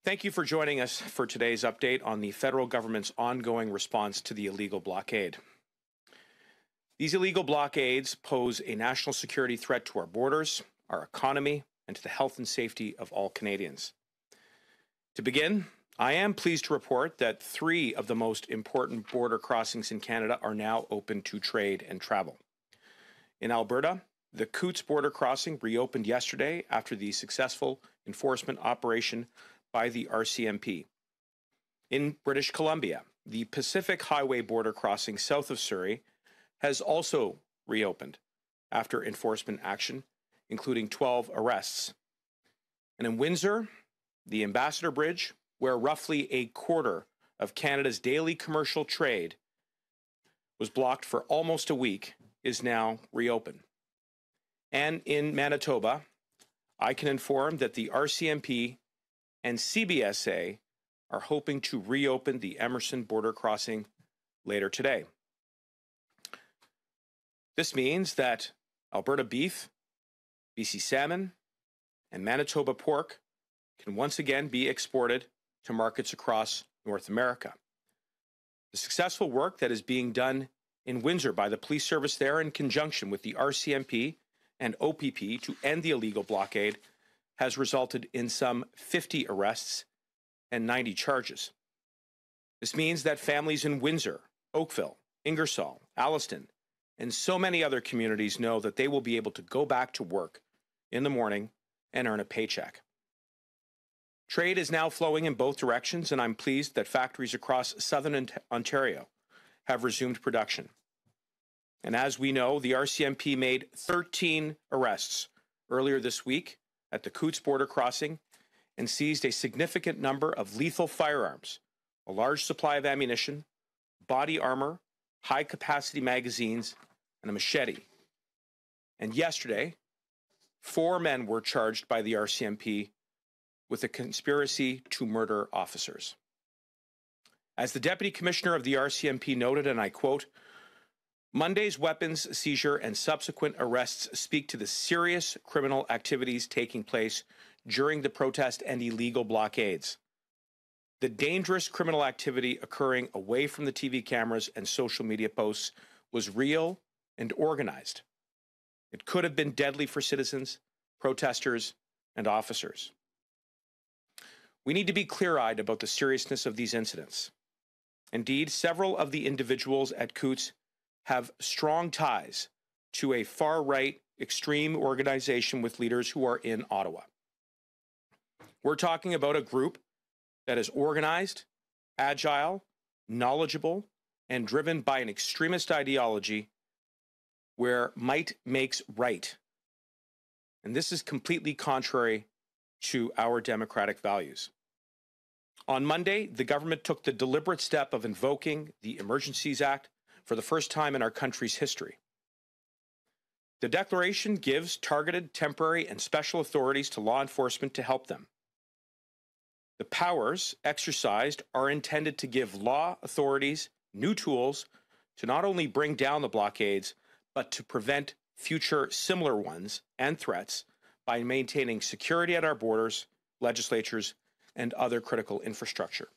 Thank you for joining us for today's update on the federal government's ongoing response to the illegal blockade. These illegal blockades pose a national security threat to our borders, our economy, and to the health and safety of all Canadians. To begin, I am pleased to report that 3 of the most important border crossings in Canada are now open to trade and travel. In Alberta, the Coutts border crossing reopened yesterday after the successful enforcement operation by the RCMP. In British Columbia, the Pacific Highway border crossing south of Surrey has also reopened after enforcement action, including 12 arrests. And in Windsor, the Ambassador Bridge, where roughly a quarter of Canada's daily commercial trade was blocked for almost a week, is now reopened. And in Manitoba, I can inform that the RCMP and CBSA are hoping to reopen the Emerson border crossing later today. This means that Alberta beef, BC salmon, and Manitoba pork can once again be exported to markets across North America. The successful work that is being done in Windsor by the police service there in conjunction with the RCMP and OPP to end the illegal blockade has resulted in some 50 arrests and 90 charges. This means that families in Windsor, Oakville, Ingersoll, Alliston, and so many other communities know that they will be able to go back to work in the morning and earn a paycheck. Trade is now flowing in both directions, and I'm pleased that factories across southern Ontario have resumed production. And as we know, the RCMP made 13 arrests earlier this week at the Coutts border crossing and seized a significant number of lethal firearms, a large supply of ammunition, body armor, high-capacity magazines, and a machete. And yesterday, 4 men were charged by the RCMP with a conspiracy to murder officers. As the Deputy Commissioner of the RCMP noted, and I quote, "Monday's weapons seizure and subsequent arrests speak to the serious criminal activities taking place during the protest and illegal blockades. The dangerous criminal activity occurring away from the TV cameras and social media posts was real and organized. It could have been deadly for citizens, protesters, and officers. We need to be clear-eyed about the seriousness of these incidents. Indeed, several of the individuals at Coutts have strong ties to a far-right extreme organization with leaders who are in Ottawa. We're talking about a group that is organized, agile, knowledgeable, and driven by an extremist ideology where might makes right. And this is completely contrary to our democratic values. On Monday, the government took the deliberate step of invoking the Emergencies Act for the first time in our country's history. The declaration gives targeted, temporary, and special authorities to law enforcement to help them. The powers exercised are intended to give law authorities new tools to not only bring down the blockades, but to prevent future similar ones and threats by maintaining security at our borders, legislatures, and other critical infrastructure.